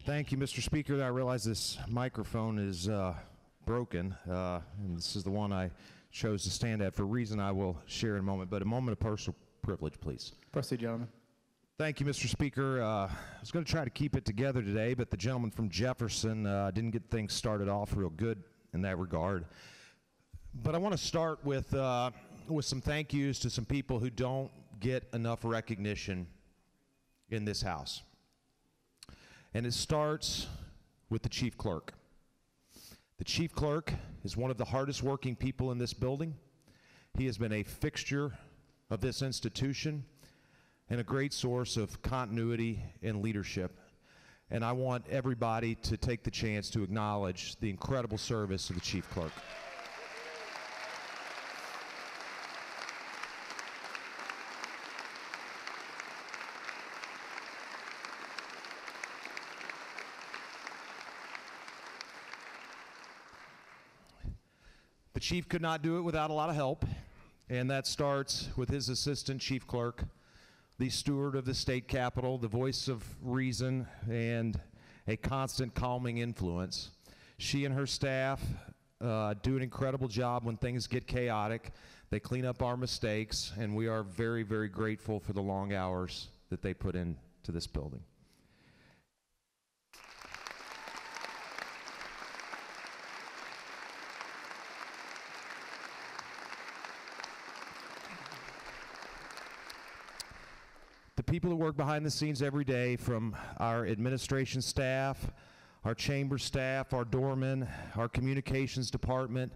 Thank you, Mr. Speaker. I realize this microphone is broken, and this is the one I chose to stand at for a reason I will share in a moment, but a moment of personal privilege, please. Proceed, gentlemen. Thank you, Mr. Speaker. I was going to try to keep it together today, but the gentleman from Jefferson didn't get things started off real good in that regard. But I want to start with some thank yous to some people who don't get enough recognition in this house. And it starts with the chief clerk. The chief clerk is one of the hardest working people in this building. He has been a fixture of this institution and a great source of continuity and leadership. And I want everybody to take the chance to acknowledge the incredible service of the chief clerk. The chief could not do it without a lot of help, and that starts with his assistant chief clerk, the steward of the state capitol, the voice of reason, and a constant calming influence. She and her staff do an incredible job when things get chaotic. They clean up our mistakes, and we are very, very grateful for the long hours that they put into this building. The people that work behind the scenes every day, from our administration staff, our chamber staff, our doormen, our communications department,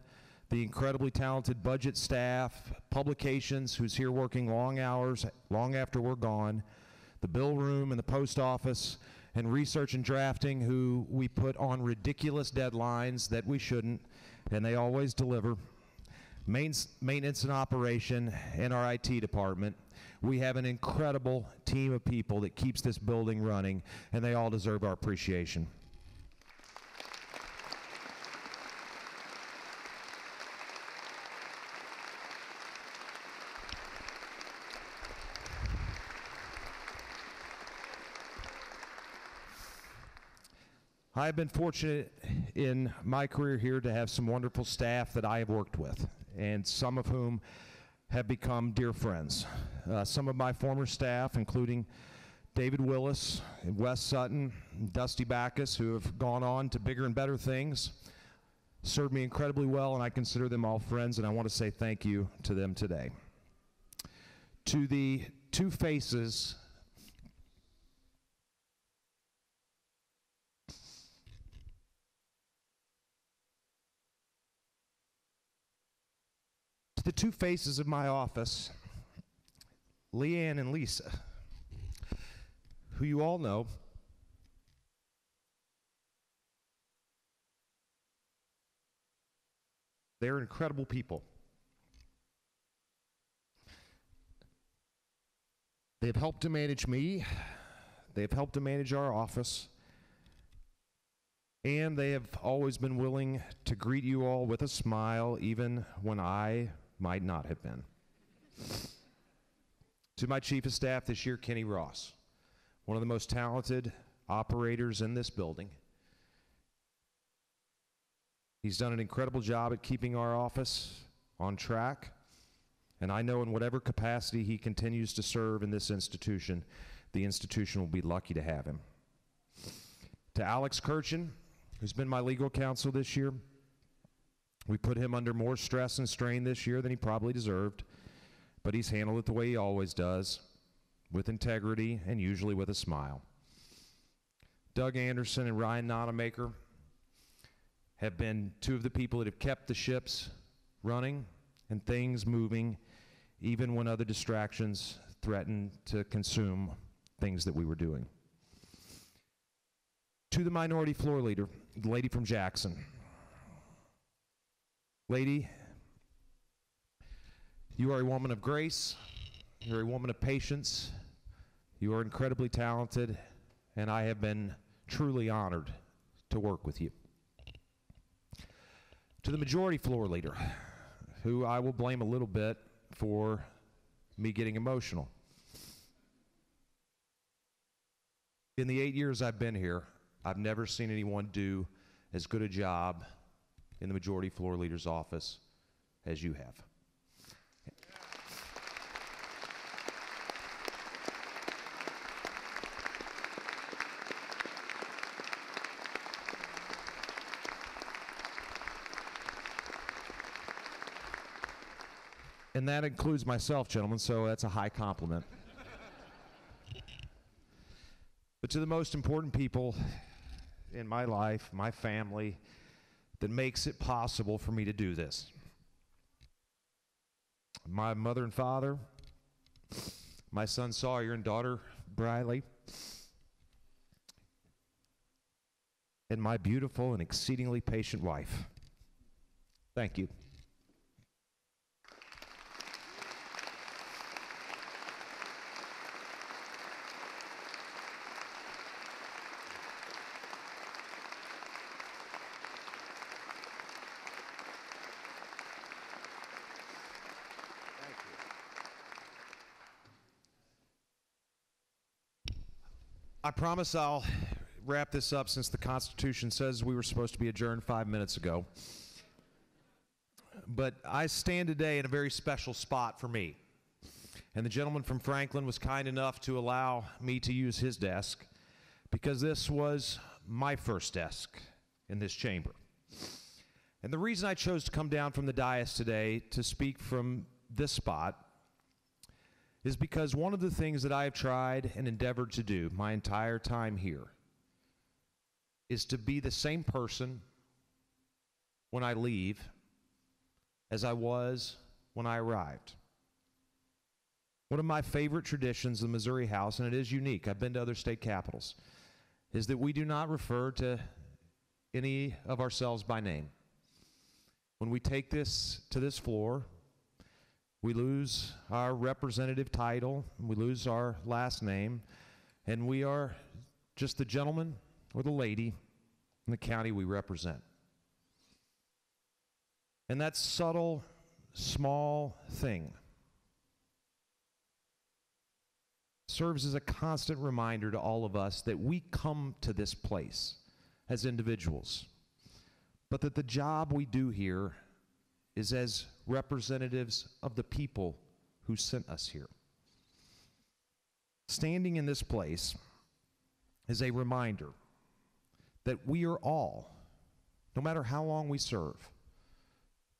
the incredibly talented budget staff, publications who's here working long hours, long after we're gone, the bill room and the post office, and research and drafting, who we put on ridiculous deadlines that we shouldn't, and they always deliver. Maintenance and operation, and our IT department. We have an incredible team of people that keeps this building running, and they all deserve our appreciation. I have been fortunate in my career here to have some wonderful staff that I have worked with, and some of whom have become dear friends. Some of my former staff, including David Willis, and Wes Sutton, and Dusty Backus, who have gone on to bigger and better things, served me incredibly well, and I consider them all friends, and I want to say thank you to them today. To the two faces of my office, Leanne and Lisa, who you all know, they're incredible people. They've helped to manage me, they've helped to manage our office, and they have always been willing to greet you all with a smile, even when I might not have been. To my chief of staff this year, Kenny Ross, one of the most talented operators in this building. He's done an incredible job at keeping our office on track, and I know in whatever capacity he continues to serve in this institution, the institution will be lucky to have him. To Alex Kirchen, who's been my legal counsel this year, we put him under more stress and strain this year than he probably deserved, but he's handled it the way he always does, with integrity and usually with a smile. Doug Anderson and Ryan Nonamaker have been two of the people that have kept the ships running and things moving, even when other distractions threatened to consume things that we were doing. To the minority floor leader, the lady from Jackson. Lady, you are a woman of grace, you're a woman of patience, you are incredibly talented, and I have been truly honored to work with you. To the majority floor leader, who I will blame a little bit for me getting emotional. In the 8 years I've been here, I've never seen anyone do as good a job in the Majority Floor Leader's office as you have. And that includes myself, gentlemen, so that's a high compliment. But to the most important people in my life, my family, that makes it possible for me to do this. My mother and father, my son Sawyer and daughter Briley, and my beautiful and exceedingly patient wife. Thank you. I promise I'll wrap this up since the Constitution says we were supposed to be adjourned 5 minutes ago. But I stand today in a very special spot for me. And the gentleman from Franklin was kind enough to allow me to use his desk because this was my first desk in this chamber. And the reason I chose to come down from the dais today to speak from this spot is because one of the things that I have tried and endeavored to do my entire time here is to be the same person when I leave as I was when I arrived. One of my favorite traditions of the Missouri House, and it is unique, I've been to other state capitals, is that we do not refer to any of ourselves by name. When we take this to this floor, we lose our representative title, we lose our last name, and we are just the gentleman or the lady in the county we represent. And that subtle, small thing serves as a constant reminder to all of us that we come to this place as individuals, but that the job we do here is as representatives of the people who sent us here. Standing in this place is a reminder that we are all, no matter how long we serve,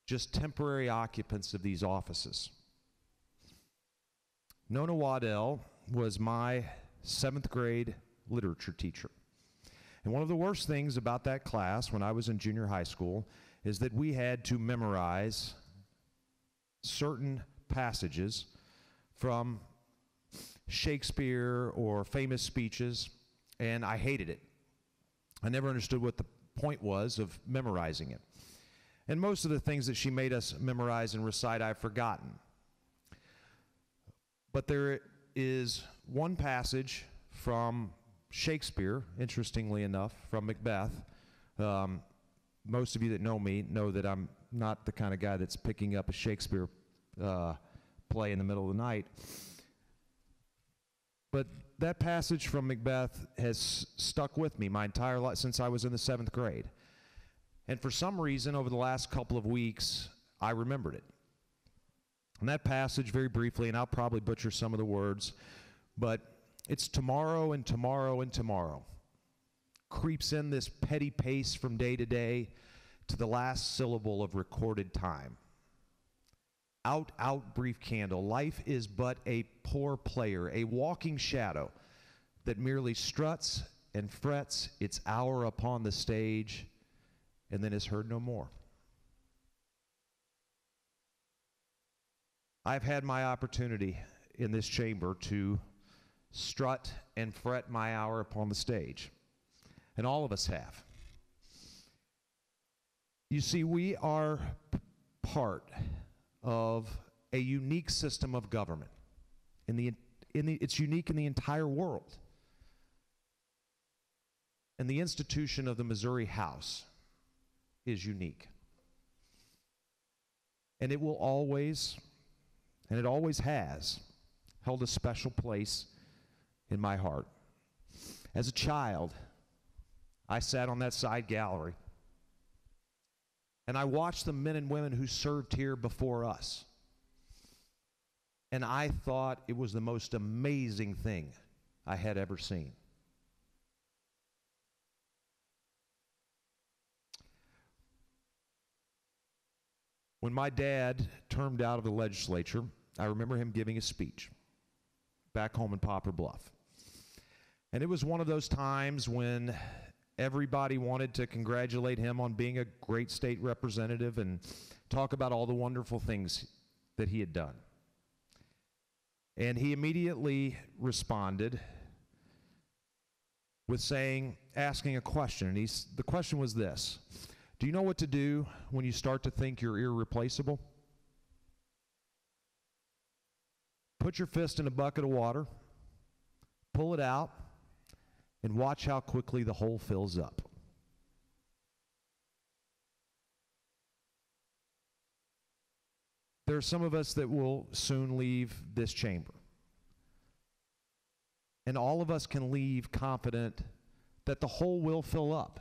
just temporary occupants of these offices. Nona Waddell was my 7th grade literature teacher. And one of the worst things about that class when I was in junior high school is that we had to memorize certain passages from Shakespeare or famous speeches, and I hated it. I never understood what the point was of memorizing it. And most of the things that she made us memorize and recite, I've forgotten. But there is one passage from Shakespeare, interestingly enough, from Macbeth. Most of you that know me know that I'm not the kind of guy that's picking up a Shakespeare play in the middle of the night. But that passage from Macbeth has stuck with me my entire life since I was in the 7th grade. And for some reason, over the last couple of weeks, I remembered it. And that passage, very briefly, and I'll probably butcher some of the words, but it's tomorrow and tomorrow and tomorrow. Creeps in this petty pace from day to day to the last syllable of recorded time. Out, out, brief candle. Life is but a poor player, a walking shadow that merely struts and frets its hour upon the stage and then is heard no more. I've had my opportunity in this chamber to strut and fret my hour upon the stage. And all of us have. You see, we are part of a unique system of government. It's unique in the entire world. And the institution of the Missouri House is unique. And it will always, and it always has, held a special place in my heart. As a child, I sat on that side gallery, and I watched the men and women who served here before us. And I thought it was the most amazing thing I had ever seen. When my dad termed out of the legislature, I remember him giving a speech back home in Poplar Bluff. And it was one of those times when everybody wanted to congratulate him on being a great state representative and talk about all the wonderful things that he had done. And he immediately responded with asking a question. And the question was this: do you know what to do when you start to think you're irreplaceable? Put your fist in a bucket of water, pull it out, and watch how quickly the hole fills up. There are some of us that will soon leave this chamber. And all of us can leave confident that the hole will fill up.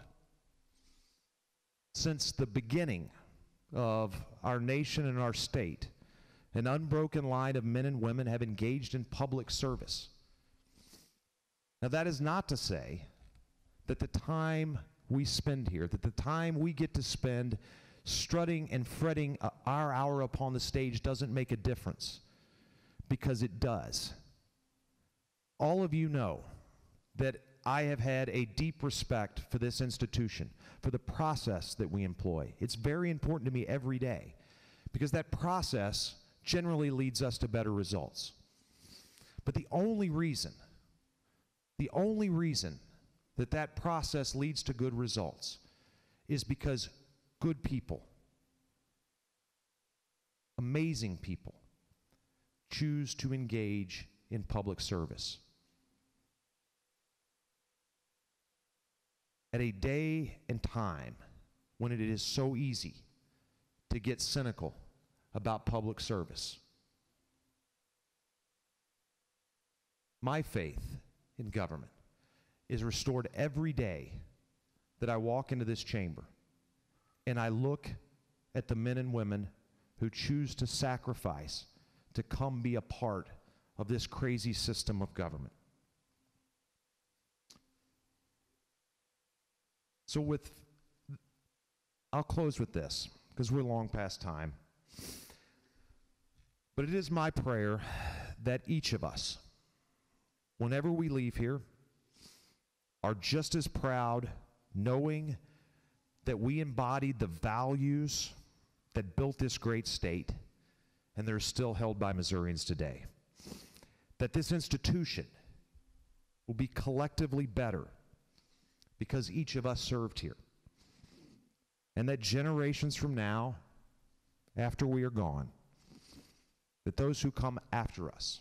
Since the beginning of our nation and our state, an unbroken line of men and women have engaged in public service. Now, that is not to say that the time we spend here, that the time we get to spend strutting and fretting our hour upon the stage doesn't make a difference, because it does. All of you know that I have had a deep respect for this institution, for the process that we employ. It's very important to me every day, because that process generally leads us to better results. But the only reason that that process leads to good results is because good people, amazing people, choose to engage in public service. At a day and time when it is so easy to get cynical about public service, my faith in government is restored every day that I walk into this chamber and I look at the men and women who choose to sacrifice to come be a part of this crazy system of government. So I'll close with this, because we're long past time. But it is my prayer that each of us, whenever we leave here, are just as proud knowing that we embodied the values that built this great state, and they're still held by Missourians today. That this institution will be collectively better because each of us served here. And that generations from now, after we are gone, that those who come after us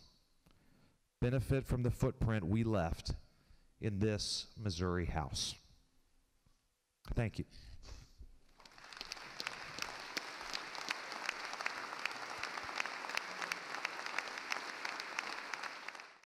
benefit from the footprint we left in this Missouri house. Thank you.